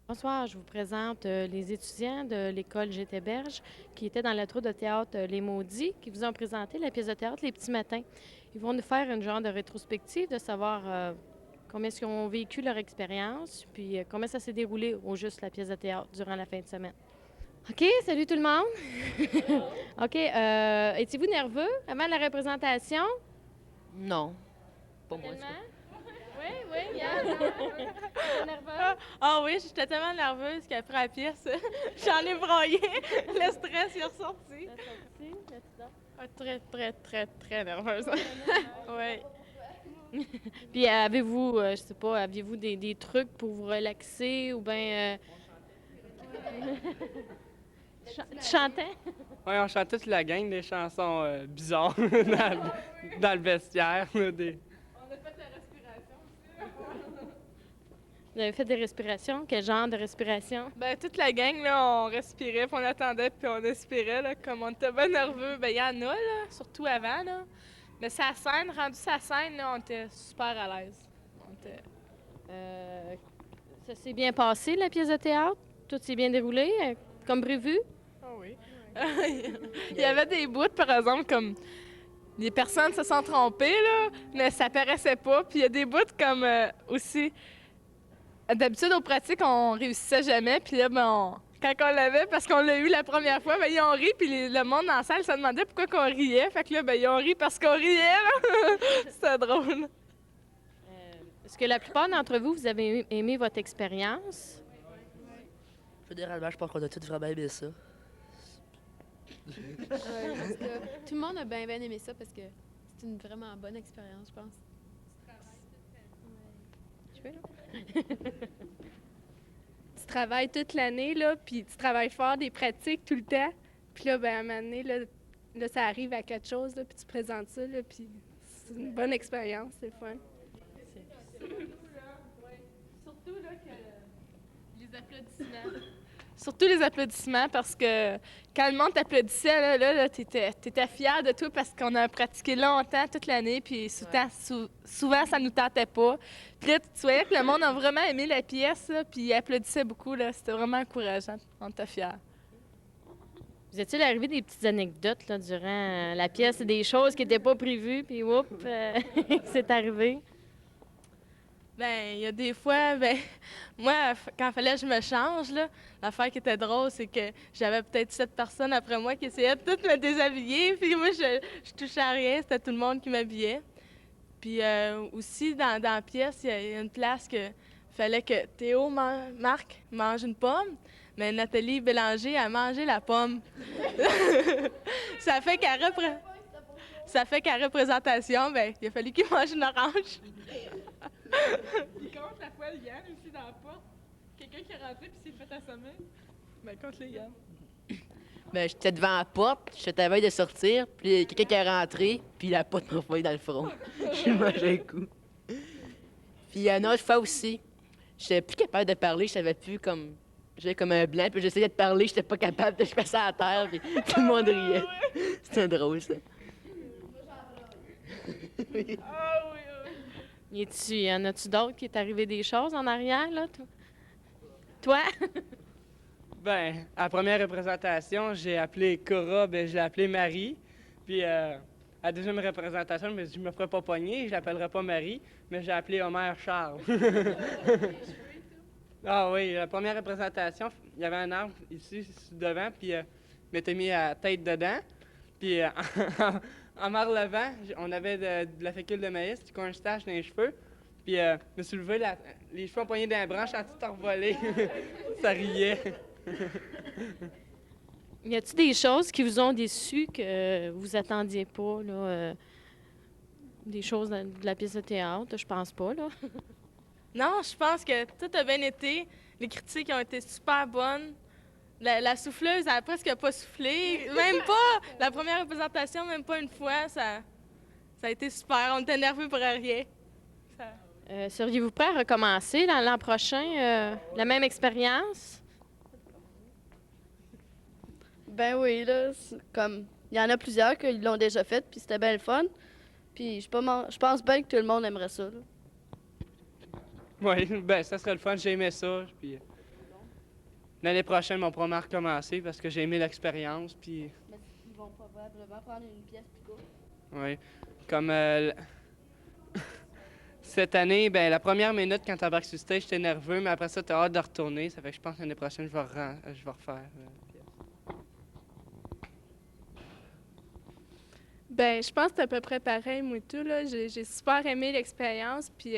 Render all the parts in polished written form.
Bonsoir, je vous présente les étudiants de l'école Gétéberge qui étaient dans la troupe de théâtre Les Maudits, qui vous ont présenté la pièce de théâtre Les Petits Matins. Ils vont nous faire une genre de rétrospective de savoir combien ils ont vécu leur expérience, puis comment ça s'est déroulé au juste la pièce de théâtre durant la fin de semaine. OK, salut tout le monde. OK, étiez-vous nerveux avant la représentation? Non, pas moi. Tellement? Oui, oui, Yann. T'es nerveux? Ah oui, j'étais tellement nerveuse qu'après la pièce, j'en ai broyé. Le stress est ressorti. T'as sorti, là-dedans? Très, très, très, très nerveuse. Oui. Puis avez-vous, je sais pas, aviez-vous des trucs pour vous relaxer ou bien... Tu chantais? Oui, on chante toute la gang des chansons bizarres dans le vestiaire. Vous avez fait des respirations? Quel genre de respiration? Ben, toute la gang, là, on respirait, puis on attendait, puis on respirait, là, comme on était bien nerveux. Ben, il y en a, là, surtout avant, là. Mais sa scène, rendu sa scène, là, on était super à l'aise. Euh, Ça s'est bien passé, la pièce de théâtre? Tout s'est bien déroulé, comme prévu? Ah oui. Il y avait des bouts, par exemple, comme les personnes se sont trompées, là, mais ça paraissait pas. Puis il y a des bouts comme aussi. D'habitude, aux pratiques, on réussissait jamais. Puis là, quand on l'avait, parce qu'on l'a eu la première fois, ben, ils ont ri. Puis le monde dans la salle se demandait pourquoi qu'on riait. Fait que là, ben, ils ont ri parce qu'on riait. Là. C'était drôle. Est-ce que la plupart d'entre vous, vous avez aimé votre expérience? Généralement, je pense qu'on a tous vraiment aimé ça. Tout le monde a bien aimé ça parce que c'est une vraiment bonne expérience, je pense. Je peux, là? Tu travailles toute l'année, là, puis tu travailles fort des pratiques tout le temps. Puis là, ben, à un moment donné, là, ça arrive à quelque chose, là, puis tu présentes ça, là, puis c'est une bonne expérience, c'est le fun. Surtout là, que les applaudissements. Surtout les applaudissements, parce que quand le monde t'applaudissait, là, t'étais fier de toi parce qu'on a pratiqué longtemps, toute l'année, puis souvent, ça nous tentait pas. Puis là, tu voyais que le monde a vraiment aimé la pièce, là, puis il applaudissait beaucoup, là. C'était vraiment encourageant. On était fiers. Vous est-il arrivé des petites anecdotes là, durant la pièce, des choses qui n'étaient pas prévues, puis oups, c'est arrivé? Ben, il y a des fois, ben, moi, quand il fallait que je me change, là, l'affaire qui était drôle, c'est que j'avais peut-être 7 personnes après moi qui essayaient de toutes me déshabiller, puis moi, je touchais à rien, c'était tout le monde qui m'habillait. Puis aussi, dans la pièce, il y a une place que fallait que Marc mange une pomme, mais Nathalie Bélanger a mangé la pomme. Ça fait qu'à représentation, ben, il a fallu qu'il mange une orange. Il compte la fois Yann aussi dans la porte. Quelqu'un qui est rentré puis s'est fait assommer. Ben, compte les Yann. Ben, j'étais devant la porte, j'étais à veille de sortir, puis il y a quelqu'un qui est rentré, puis la porte m'a envoyé dans le front. J'ai mangé un coup. Puis il y a une autre fois aussi, j'étais plus capable de parler, je savais plus comme. J'avais comme un blanc, puis j'essayais de parler, j'étais pas capable, je passais à terre, puis tout le monde riait. C'était drôle, ça. Ah oui, oui. Y en a-tu d'autres qui est arrivé des choses en arrière, là? Toi? Ben, à la première représentation, j'ai appelé Cora, ben je l'ai appelée Marie. Puis à la deuxième représentation, je me ferai pas pogner, je l'appellerai pas Marie, mais j'ai appelé Homer Charles. Ah oui, la première représentation, il y avait un arbre ici devant, puis je m'étais mis la tête dedans. Puis en me relevant, on avait de la fécule de maïs, du cornstarch dans les cheveux. Puis je me suis levé, les cheveux empoignés dans la branche, en tout envolé. Ça riait. Y a-t-il des choses qui vous ont déçu que vous attendiez pas, là? Des choses de la pièce de théâtre? Je pense pas, là. Non, je pense que tout a bien été. Les critiques ont été super bonnes. La souffleuse, elle a presque pas soufflé. Même pas la première représentation, même pas une fois. Ça a été super. On était nerveux pour rien. Seriez-vous prêt à recommencer l'an prochain la même expérience? Ben oui, là, comme il y en a plusieurs qui l'ont déjà fait, puis c'était bien le fun. Puis je pense bien que tout le monde aimerait ça, là. Oui, ben ça serait le fun, j'ai aimé ça. Puis l'année prochaine, on pourra m'en recommencer parce que j'ai aimé l'expérience. Puis, Mais ils vont probablement prendre une pièce plus courte. oui. Comme cette année, ben la première minute quand tu embarques sur le stage, j'étais nerveux, mais après ça, tu as hâte de retourner. Ça fait que je pense que l'année prochaine, je vais refaire. Ben, je pense que c'est à peu près pareil, moi, et tout, là. J'ai super aimé l'expérience, puis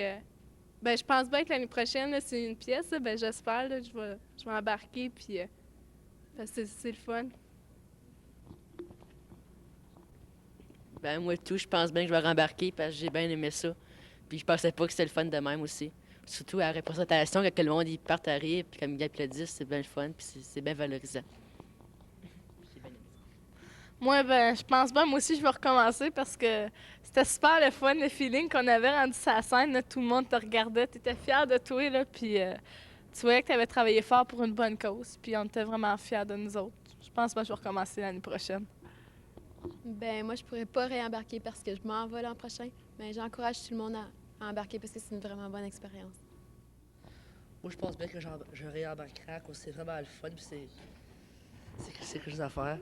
ben, je pense bien que l'année prochaine, là, c'est une pièce, là, ben, j'espère, là, je vais embarquer, puis parce que c'est le fun. Ben moi tout, je pense bien que je vais rembarquer parce que j'ai bien aimé ça. Puis je pensais pas que c'était le fun de même aussi. Surtout à la représentation, quand le monde y part à rire, puis comme ils applaudissent, c'est bien le fun, puis c'est bien valorisant. J'ai bien aimé ça. Moi, ben, je pense bien, moi aussi, je vais recommencer parce que c'était super le fun, le feeling qu'on avait rendu sur la scène. Là, tout le monde te regardait, tu étais fier de toi, là, puis tu voyais que tu avais travaillé fort pour une bonne cause, puis on était vraiment fiers de nous autres. Je pense pas que je vais recommencer l'année prochaine. Ben moi, je pourrais pas réembarquer parce que je m'en vais l'an prochain. Mais j'encourage tout le monde à embarquer parce que c'est une vraiment bonne expérience. Moi, je pense bien que je réembarquerai à cause c'est vraiment le fun, puis c'est quelque chose à faire.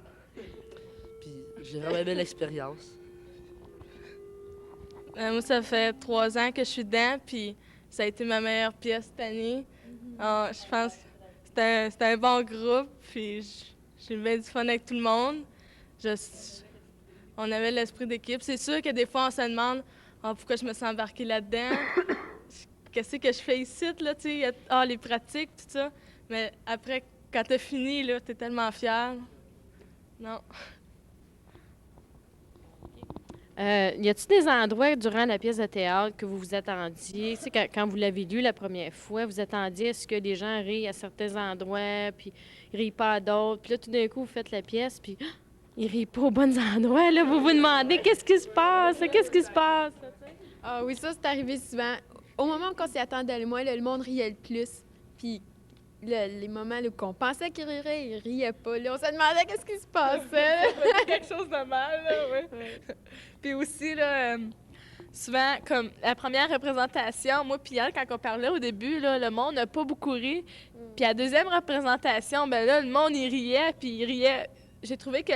Puis j'ai vraiment aimé l'expérience. Moi, ça fait 3 ans que je suis dedans, puis ça a été ma meilleure pièce cette année. Je pense que c'était un bon groupe, puis j'ai eu bien du fun avec tout le monde. On avait l'esprit d'équipe. C'est sûr que des fois, on se demande pourquoi je me suis embarquée là-dedans. Qu'est-ce que je fais ici, là, tu sais? Les pratiques, tout ça. Mais après, quand t'as fini, là, t'es tellement fière. Non. Y a-t-il des endroits durant la pièce de théâtre que vous vous attendiez? Tu sais, quand vous l'avez lu la première fois, vous attendiez à ce que les gens rient à certains endroits, puis ils rient pas à d'autres. Puis là, tout d'un coup, vous faites la pièce, puis ils rient pas aux bons endroits. Là, vous vous demandez qu'est-ce qui se passe? Qu'est-ce qui se passe? Ah oui, ça, c'est arrivé souvent. Au moment où on s'y attendait le moins, là, le monde riait le plus. Puis les moments là, où on pensait qu'il rirait, il riait pas. Là, on se demandait qu'est-ce qui se passait. Quelque chose de mal, là, oui. Puis aussi, là, souvent, comme la première représentation, moi puis elle, quand on parlait au début, là, le monde n'a pas beaucoup ri. Puis la deuxième représentation, ben là, le monde, il riait, puis il riait. J'ai trouvé que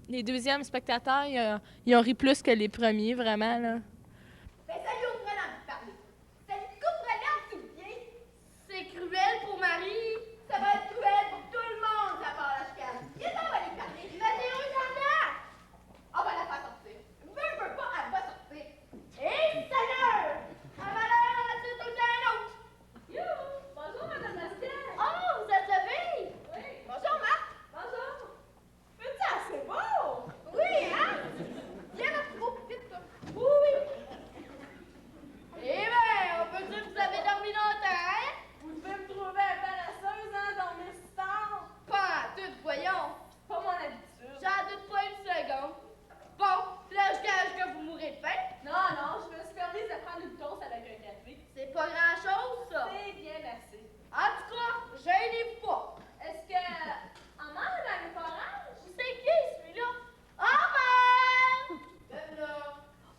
les deuxièmes spectateurs, ils ont ri plus que les premiers, vraiment, là. Ben, salut au frère d'en parler. Salut, coupe-regarde, s'il vous plaît. C'est cruel pour Marie. Ça va être cruel pour tout le monde, ça part la chicane. Viens on va aller parler. Mathéo, j'en ai. On va la faire sortir. Veux pas, elle va sortir. Hé, Seigneur! Un malheur, on a tué tout le temps un autre. Youhou! Bonjour, Madame Pascal. Oh, vous êtes levée? Oui. Bonjour, Marc. Bonjour. Putain, c'est beau! Oui, hein? Viens, ma petite peau, vite, toi. Oui. Eh bien, on peut dire que vous avez dormi longtemps, hein? Vous devez me trouver paresseuse, hein, dormir si tard. Pas en tout, voyons. Pas mon habitude. J'en doute pas une seconde. Bon, là, je gage que vous mourrez de faim. Non, je me suis permise de prendre une toast avec un café. C'est pas grand-chose, ça. C'est bien, merci. En tout cas, gênez-vous pas. Est-ce que Amand est dans les parages? C'est qui, celui-là? Omar! Là.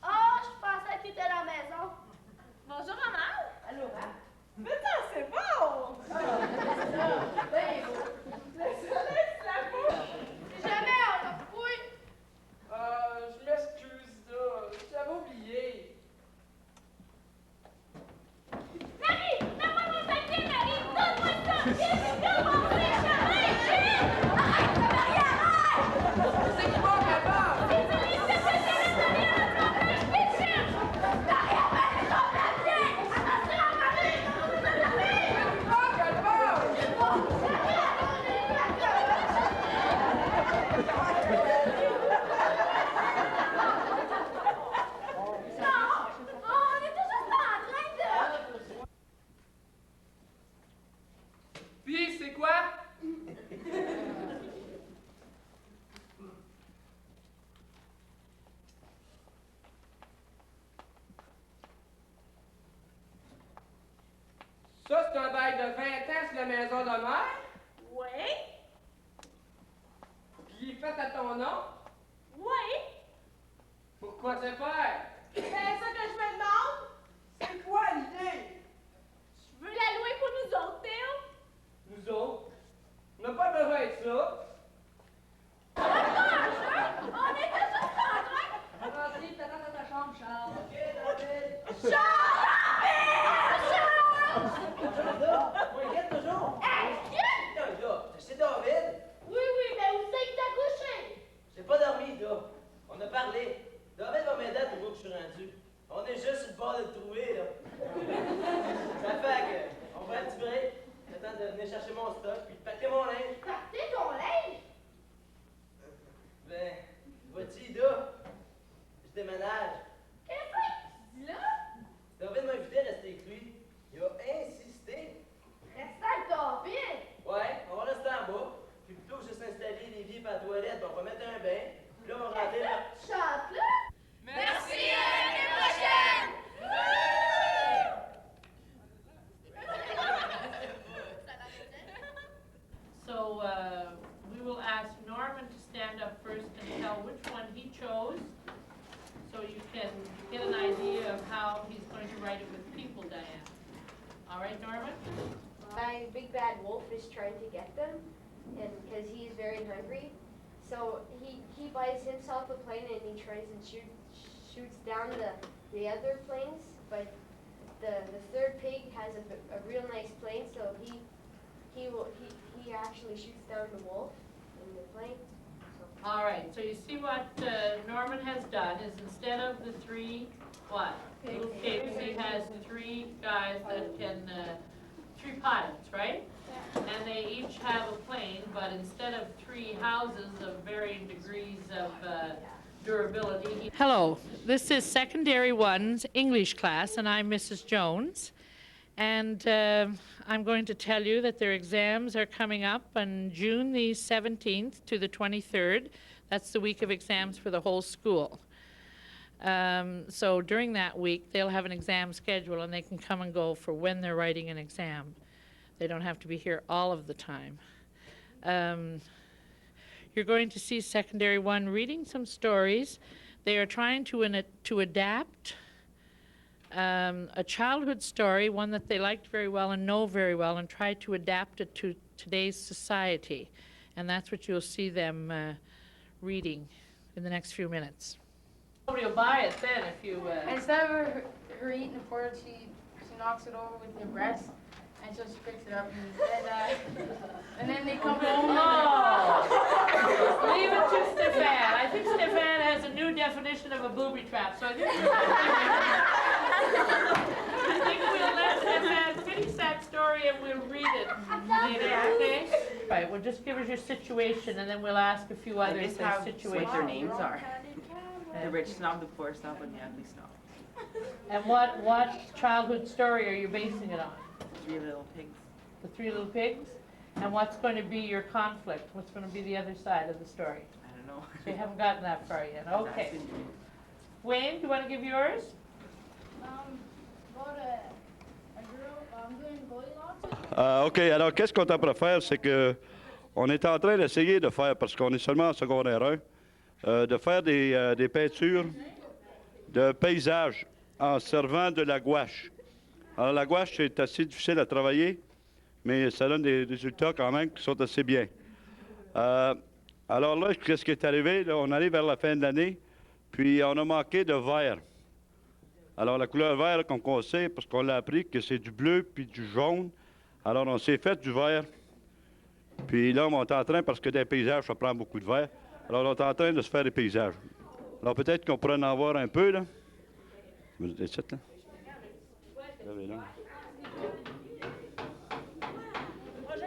Ah, je pensais qu'il était à la maison. Bonjour, Amand. Allô, hein? Putain, c'est beau! Ben, Le soleil se la bouche. si jamais on a fouillé. Je m'excuse, là. J'avais oublié. Marie! Donne-moi mon papier, Marie! Donne-moi ça! Vite, donne mon papier! Arrête, Marie, arrête! C'est quoi, papa? Désolée, je te fais téléphoner à ton père, vite, vite! Marie, appelle ton papier! Attention, Marie! On était juste en train de... Puis, c'est quoi? Ça, c'est un bail de 20 ans sur la maison de mère? Oui? Puis il est fait à ton nom? Oui? Pourquoi te faire? C'est ça que je me demande. C'est quoi l'idée? Je veux la louer pour nous autres, Théo. Nous autres? t'a parlé. David va m'aider à trouver où je suis rendu. On est juste sur le bord de le trouver, là. Ça fait que, on va un petit break. Le temps de venir chercher mon stock, puis de packer mon linge. Partez ton linge! Ben, vois-tu, Ida? Je déménage. Qu'est-ce que tu dis là? David m'a invité à rester avec lui. Il a insisté. Reste avec David! Ouais, on va rester en bas. Puis plutôt que de s'installer l'évier par la toilette, on va mettre un bain. Puis là, on va rentrer là. Tu chantes là? Merci, à l'année prochaine! So we will ask Norman to stand up first and tell which one he chose, so you can get an idea of how he's going to write it with people, Diane. All right, Norman? My big bad wolf is trying to get them, and because he is very hungry, so he buys himself a plane and he tries and shoots down the other planes, but the third pig has a real nice plane, so he actually shoots down the wolf in the plane. So. All right, so you see what Norman has done is instead of the three, little pigs, he has three guys that can, three pilots, right? And they each have a plane, but instead of three houses of varying degrees of durability. Hello, this is Secondary 1's English class, and I'm Mrs. Jones. And I'm going to tell you that their exams are coming up on June the 17th to the 23rd. That's the week of exams for the whole school. So during that week, they'll have an exam schedule, and they can come and go for when they're writing an exam. They don't have to be here all of the time. You're going to see Secondary 1 reading some stories. They are trying to adapt a childhood story, one that they liked very well and know very well, and try to adapt it to today's society. And that's what you'll see them reading in the next few minutes. Nobody will buy it then if you... Instead of her eating the porridge, she knocks it over with her breast, and so she picks it up, and then they come home. Oh, no! Leave it to Stefan. I think Stefan has a new definition of a booby trap, so I think we'll let Stefan finish that story and we'll read it later, okay? Right, well, just give us your situation, and then we'll ask a few others their situation. What their names are. The rich snob, the poor snob, and the ugly snob. And what childhood story are you basing it on? Three Little Pigs. The Three Little Pigs? And what's going to be your conflict? What's going to be the other side of the story? I don't know. So you haven't gotten that far yet. Okay. Wayne, do you want to give yours? About a girl doing Goldilocks. OK, alors qu'est-ce qu'on est en train de faire, c'est que on est en train d'essayer de faire, parce qu'on est seulement en secondaire 1, de faire des peintures de paysages en servant de la gouache. Alors la gouache, c'est assez difficile à travailler, mais ça donne des résultats quand même qui sont assez bien. Alors là, qu'est-ce qui est arrivé? Là, on arrive vers la fin de l'année, puis on a manqué de vert. Alors la couleur vert qu'on sait, parce qu'on l'a appris, que c'est du bleu puis du jaune. Alors on s'est fait du vert. Puis là, on est en train, parce que des paysages, ça prend beaucoup de vert. Alors on est en train de se faire des paysages. Alors peut-être qu'on pourrait en voir un peu, là. Des sites, là.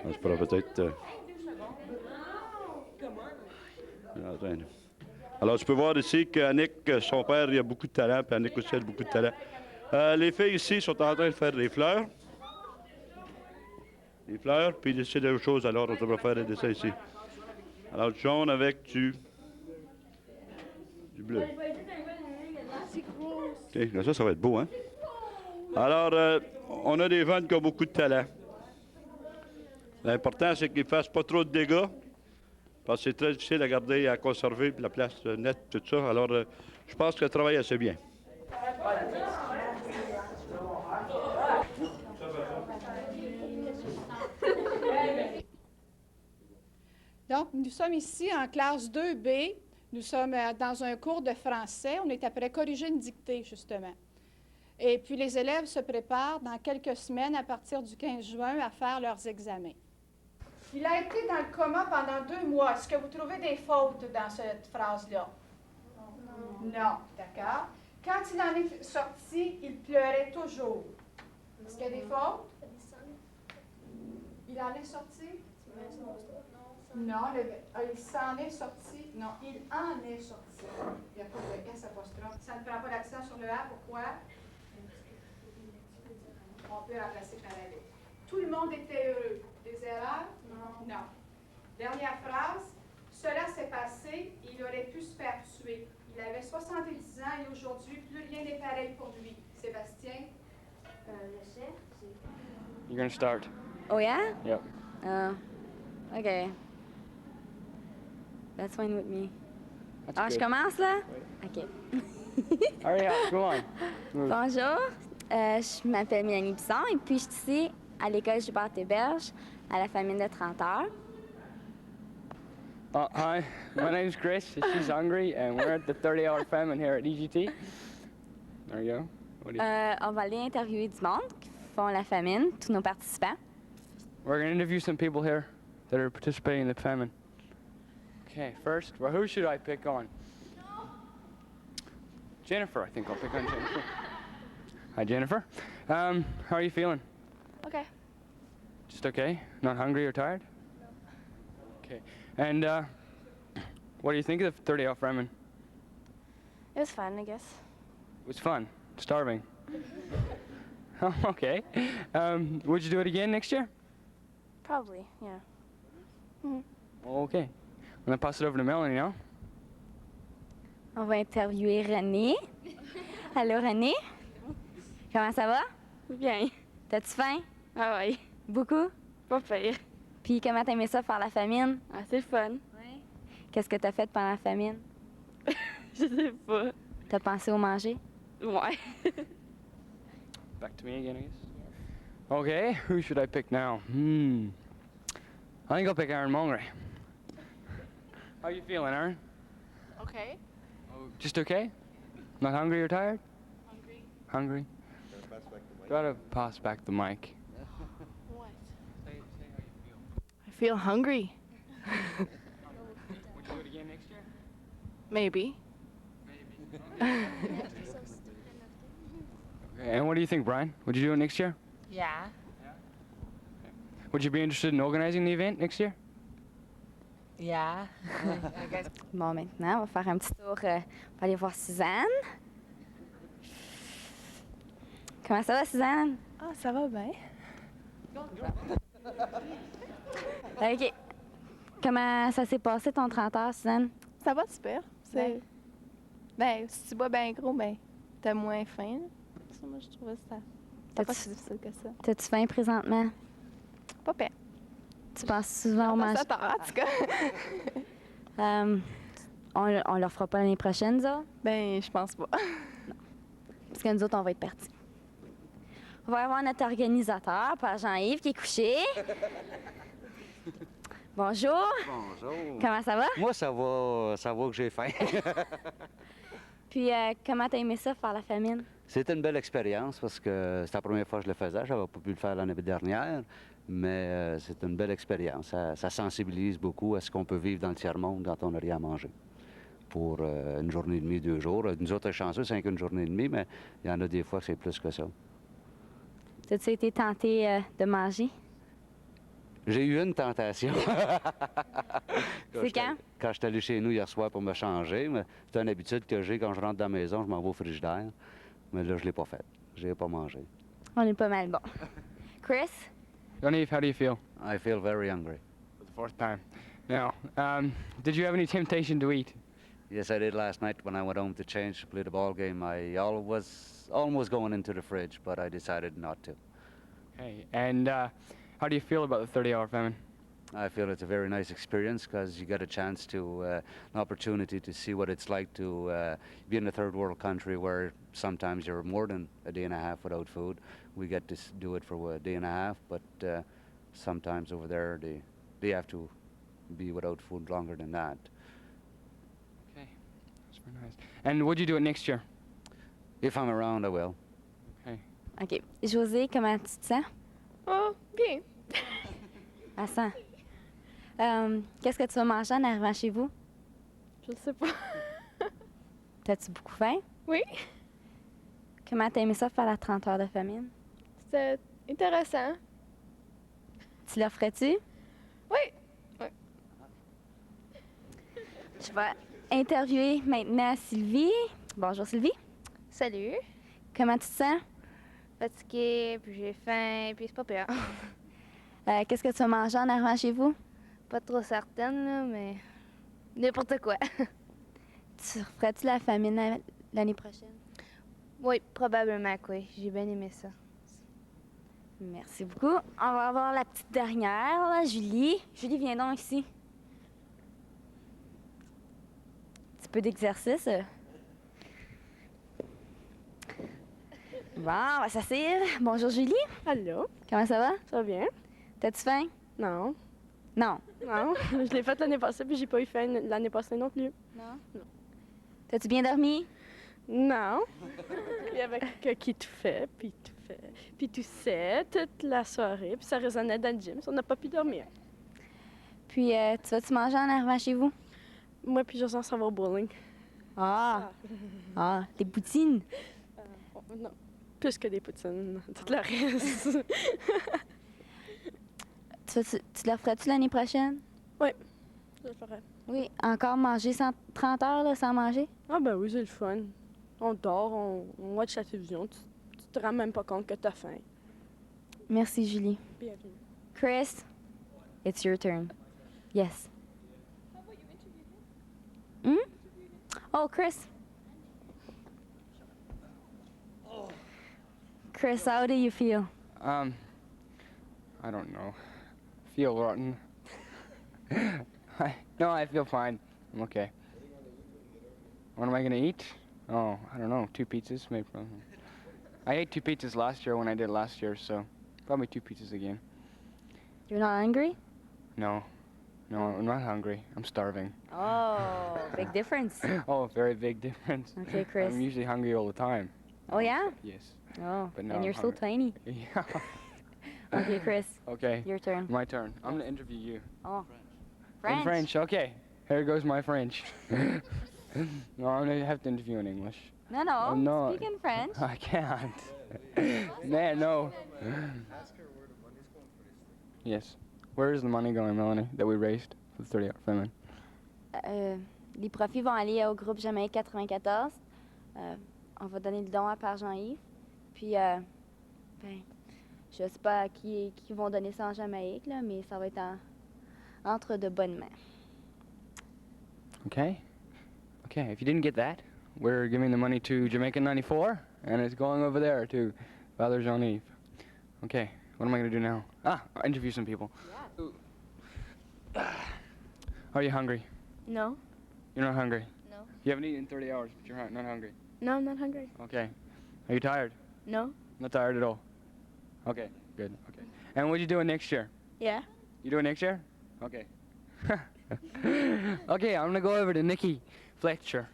Je pourrais peut-être... Alors, tu peux voir ici qu'Annick, son père, il a beaucoup de talent, puis Annick aussi a beaucoup de talent. Les filles ici sont en train de faire des fleurs. Des fleurs, puis ici, d'autres choses, alors on devrait faire des dessins ici. Alors, du jaune avec du bleu. OK, ça va être beau, hein? Alors, on a des vannes qui ont beaucoup de talent. L'important, c'est qu'ils ne fassent pas trop de dégâts, parce que c'est très difficile à garder, à conserver, puis la place nette, tout ça. Alors, je pense que le travail est assez bien. Donc, nous sommes ici en classe 2B. Nous sommes dans un cours de français. On est après corriger une dictée, justement. Et puis, les élèves se préparent dans quelques semaines, à partir du 15 juin, à faire leurs examens. Il a été dans le coma pendant 2 mois. Est-ce que vous trouvez des fautes dans cette phrase-là? Non, d'accord. Quand il en est sorti, il pleurait toujours. Est-ce qu'il y a des fautes? Il en est sorti? Non, il s'en est sorti. Non, il en est sorti. Il n'y a pas de S apostrophe. Ça ne prend pas l'accent sur le A. Pourquoi? On peut remplacer par la lettre. Tout le monde était heureux. Des erreurs? Non. Non. Dernière phrase. Cela s'est passé, il aurait pu se faire tuer. Il avait 70 ans et aujourd'hui, plus rien n'est pareil pour lui. Sébastien? Je sais. You're gonna start. Oh, yeah? Yep. OK. That's fine with me. That's Je good. commence, là? OK. Hurry up, come on. Move. Bonjour, je m'appelle Mélanie Bisson et puis je suis ici à l'école Gilbert-Héberge à la famine de 30 heures. Hi, my name's Chris. She's hungry, and we're at the 30-hour famine here at EGT. There you go. What do you... On va aller interviewer du monde qui font la famine, tous nos participants. We're going to interview some people here that are participating in the famine. Okay, first, well, who should I pick on? Jennifer, I think I'll pick on Jennifer. Hi, Jennifer. How are you feeling? Okay. Just okay? Not hungry or tired? No. Okay. And what do you think of the 30-hour famine? It was fun, I guess. It was fun. Starving. Oh, okay. Would you do it again next year? Probably, yeah. Mm-hmm. Okay. I'm gonna pass it over to Melanie now. On va interviewer René. Allô, René? Comment ça va? Bien. T'as-tu faim? Ah oui. Beaucoup? Pas pire. Puis comment t'aimais ça faire la famine? Ah, c'est le fun. Oui. Qu'est-ce que t'as fait pendant la famine? Je sais pas. T'as pensé au manger? Ouais. Back to me again, I guess. Okay, who should I pick now? I think I'll pick Aaron Mulgrew. How you feeling, Aaron? Okay. Just okay? Not hungry or tired? Hungry. Hungry? Gotta pass back the mic. What? Say how you feel. I feel hungry. Would you do it again next year? Maybe. Okay, and what do you think, Brian? Would you do it next year? Yeah. Would you be interested in organizing the event next year? Yeah. I guess. Bon, maintenant, on va faire un petit tour pour aller voir Suzanne. Comment ça va, Suzanne? Ah, ça va bien. OK. Comment ça s'est passé ton 30 heures, Suzanne? Ça va super. C'est... Ben, si tu bois bien gros, ben, t'as moins faim. Ça, moi, je trouvais ça. C'est pas si difficile que ça. T'as-tu faim présentement? Pas pire. Tu penses souvent au manger? En tout cas. On leur fera pas l'année prochaine, ça? Ben, je pense pas. Non. Parce que nous autres, on va être partis. On va avoir notre organisateur, Père Jean-Yves, qui est couché. Bonjour. Bonjour. Comment ça va? Moi, ça va que j'ai faim. Puis, comment t'as aimé ça, faire la famine? C'était une belle expérience parce que c'est la première fois que je le faisais. Je n'avais pas pu le faire l'année dernière, mais c'est une belle expérience. Ça sensibilise beaucoup à ce qu'on peut vivre dans le tiers-monde quand on n'a rien à manger. Pour une journée et demie, 2 jours. Nous autres, chanceux, c'est qu'une journée et demie, mais il y en a des fois que c'est plus que ça. As-tu été tenté de manger? J'ai eu une tentation. C'est quand? Quand je suis allé chez nous hier soir pour me changer. Mais c'est une habitude que j'ai quand je rentre dans la maison, je m'en vais au frigidaire. Mais là, je ne l'ai pas fait. Je n'ai pas mangé. On est pas mal bon. Chris? Yaniv, how do you feel? I feel very hungry. For the 4th time. Now, did you have any temptation to eat? Yes, I did last night when I went home to change to play the ball game. I was almost going into the fridge, but I decided not to. Okay, and how do you feel about the 30-hour famine? I feel it's a very nice experience because you get a chance to, an opportunity to see what it's like to be in a third world country where sometimes you're more than a day and a half without food. We get to do it for a day and a half, but sometimes over there they have to be without food longer than that. Okay, that's very nice. And would you do it next year? If I'm around, I will. Okay. OK. José, comment tu te sens? Oh, bien. À 100. Qu'est-ce que tu vas manger en arrivant chez vous? Je sais pas. T'as-tu beaucoup faim? Oui. Comment t'as aimé ça faire la 30 heures de famine? C'était intéressant. Tu le referais-tu? Oui. Oui. Je vais interviewer maintenant Sylvie. Bonjour Sylvie. Salut. Comment tu te sens? Fatiguée, puis j'ai faim, puis c'est pas pire. Qu'est-ce que tu vas manger en arrivant chez vous? Pas trop certaine, là, mais n'importe quoi. Tu referais-tu la famine l'année prochaine? Oui, probablement que oui. J'ai bien aimé ça. Merci beaucoup. On va avoir la petite dernière, là, Julie. Julie, viens donc ici. Un petit peu d'exercice. Bon, on va s'asseoir. Bonjour Julie. Allô. Comment ça va? Ça va bien. T'as-tu faim? Non. Non. Non. Je l'ai faite l'année passée, puis j'ai pas eu faim l'année passée non plus. Non? Non. T'as-tu bien dormi? Non. Il y avait quelqu'un qui touffait, puis touffait, puis toussait toute la soirée, puis ça résonnait dans le gym, on n'a pas pu dormir. Puis, tu vas-tu manger en arrivant chez vous? Moi puis Josan, ça va au bowling. Ah! Ah, des poutines? Non, plus que des poutines, tout le reste. Tu le ferais-tu l'année prochaine? Oui, je le ferais. Oui, encore manger 130 heures là, sans manger? Ah ben oui, c'est le fun. On dort, on watch la télévision, tu te rends même pas compte que t'as faim. Merci, Julie. Bienvenue. Chris, it's your turn. Yes. Hmm? Oh, Chris. Chris, how do you feel? I don't know. Feel rotten. No, I feel fine. I'm okay. What am I gonna eat? Oh, I don't know. 2 pizzas, maybe. I ate 2 pizzas last year when I did last year, so probably 2 pizzas again. You're not hungry? No, I'm not hungry. I'm starving. Oh, big difference. Oh, very big difference. Okay, Chris. I'm usually hungry all the time. Oh, yeah? Yes. Oh, But now and I'm you're so hungry. tiny. Yeah. Okay, Chris. Okay. Your turn. My turn. I'm gonna interview you. Oh. In French. Okay. Here goes my French. No, I'm gonna have to interview in English. No, no. I'm not. Speak in French. I can't. Man, no. Yes. Where is the money going, Melanie, that we raised for the 30-hour famine? Les profits vont aller au groupe Jamaïque 94. On va donner le don à Père Jean-Yves. Puis, ben, je sais pas à qui vont donner ça en Jamaïque, là, mais ça va être entre de bonnes mains. Okay. Okay, if you didn't get that, we're giving the money to Jamaica 94, and it's going over there to Father Jean-Yves. Okay, what am I going to do now? I'll interview some people. Are you hungry? No. You're not hungry? No. You haven't eaten in 30 hours, but you're not hungry. No, I'm not hungry. Okay. Are you tired? No. Not tired at all? Okay, good, okay. And what are you doing next year? Yeah. You doing next year? Okay. Okay, I'm gonna go over to Nikki Fletcher,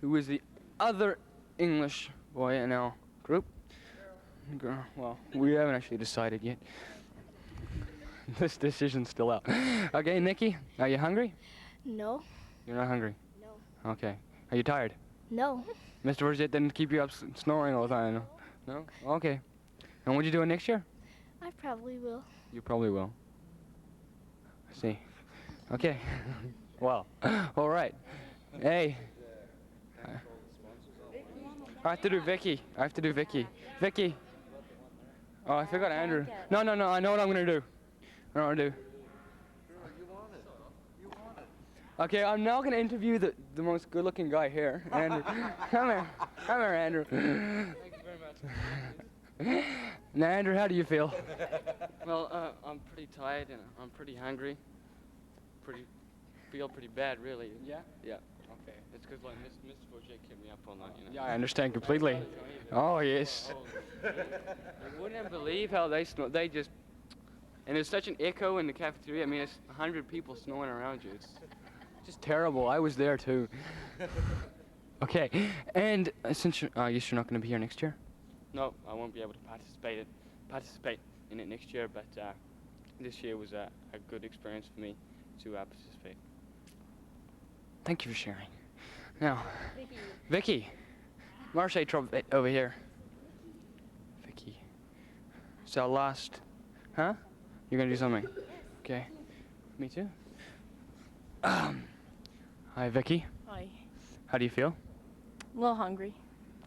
who is the other English boy in our group. Girl, well, we haven't actually decided yet. This decision's still out. Okay, Nikki, are you hungry? No. You're not hungry? No. Okay. Are you tired? No. Mr. Verzet didn't keep you up snoring all the time, no? Okay. And what are you doing next year? I probably will. You probably will. I see. Okay. Well, all right. Hey. I have to do Vicky. Vicky. Oh, I forgot Andrew. No. I know what I'm going to do. I know what to do. Okay, I'm now going to interview the most good-looking guy here, Andrew. Come here, Andrew. Thank you very much. Now, Andrew, how do you feel? Well, I'm pretty tired and I'm pretty hungry. Feel pretty bad, really. Yeah? Yeah. Okay. It's because like Mr. Forget kept me up all night, you know. Yeah, I understand completely. Oh, yes. You wouldn't believe how they just, and there's such an echo in the cafeteria. I mean, it's 100 people snoring around you. It's Just terrible. I was there, too. Okay, and since you're not going to be here next year? No, I won't be able to participate in it next year, but this year was a good experience for me to participate. Thank you for sharing. Now, Vicky. Marche over here. Vicky. So lost. Huh? You're gonna do something? Okay. Me too. Hi, Vicky. Hi. How do you feel? A little hungry.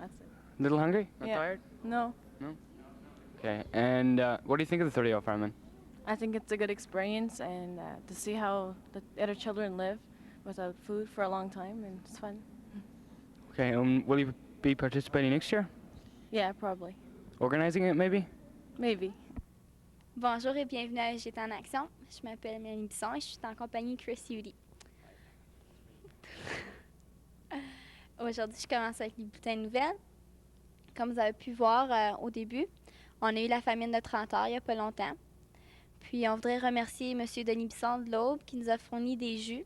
That's it. A little hungry? Not Yeah. tired? No. No? Okay. And what do you think of the 30-hour fireman? I think it's a good experience and to see how the other children live without food for a long time, and it's fun. Okay. Will you be participating next year? Yeah, probably. Organizing it, maybe? Maybe. Bonjour et bienvenue à J'étais en action. Je m'appelle Mélanie Bisson et je suis en compagnie de Chris Hewley. Aujourd'hui, je commence avec les bulletins de nouvelles. Comme vous avez pu voir au début, on a eu la famine de 30 heures il n'y a pas longtemps. Puis on voudrait remercier M. Denis Bisson de l'Aube qui nous a fourni des jus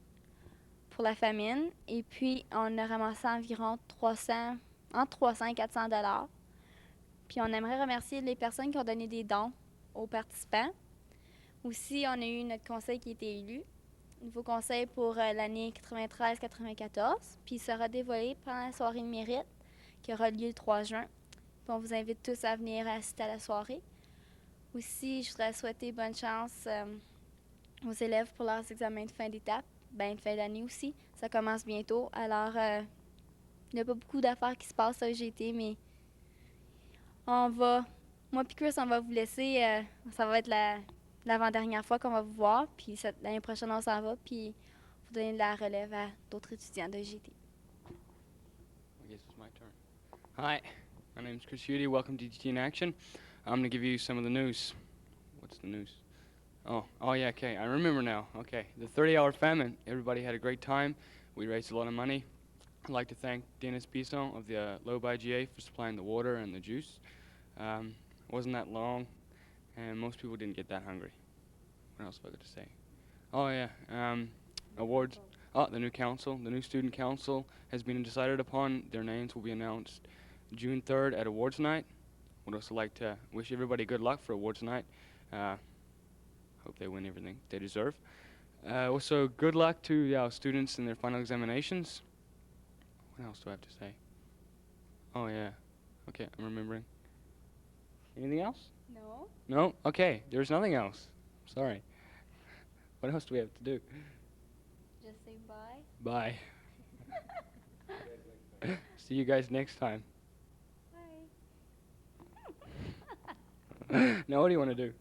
pour la famine. Et puis on a ramassé environ entre 300 et 400 $. Puis on aimerait remercier les personnes qui ont donné des dons aux participants. Aussi, on a eu notre conseil qui a été élu. Nouveau conseil pour l'année 93-94. Puis il sera dévoilé pendant la soirée de mérite qui aura lieu le 3 juin. Puis on vous invite tous à venir assister à la soirée. Aussi, je voudrais souhaiter bonne chance aux élèves pour leurs examens de fin d'étape, de fin d'année aussi. Ça commence bientôt. Alors, il n'y a pas beaucoup d'affaires qui se passent à EGT, mais moi et Chris, on va vous laisser. Ça va être l'avant-dernière fois qu'on va vous voir. Puis l'année prochaine, on s'en va. Puis vous donner de la relève à d'autres étudiants de EGT. I guess it's my turn. Hi, my name's Chris Hewley. Welcome to DT in Action. I'm going to give you some of the news. What's the news? Oh yeah, okay, I remember now. Okay, the 30-hour famine. Everybody had a great time. We raised a lot of money. I'd like to thank Dennis Bisson of the Loeb IGA for supplying the water and the juice. It wasn't that long, and most people didn't get that hungry. What else have I got to say? Oh yeah, awards. Oh, the new council, the new student council has been decided upon. Their names will be announced June 3rd at awards night. Would also like to wish everybody good luck for awards night. Hope they win everything they deserve. Also, good luck to our students in their final examinations. What else do I have to say? Oh yeah, okay, I'm remembering. Anything else? No. No? Okay, there's nothing else. Sorry. What else do we have to do? Just say bye. Bye. See you guys next time. Now what do you want to do?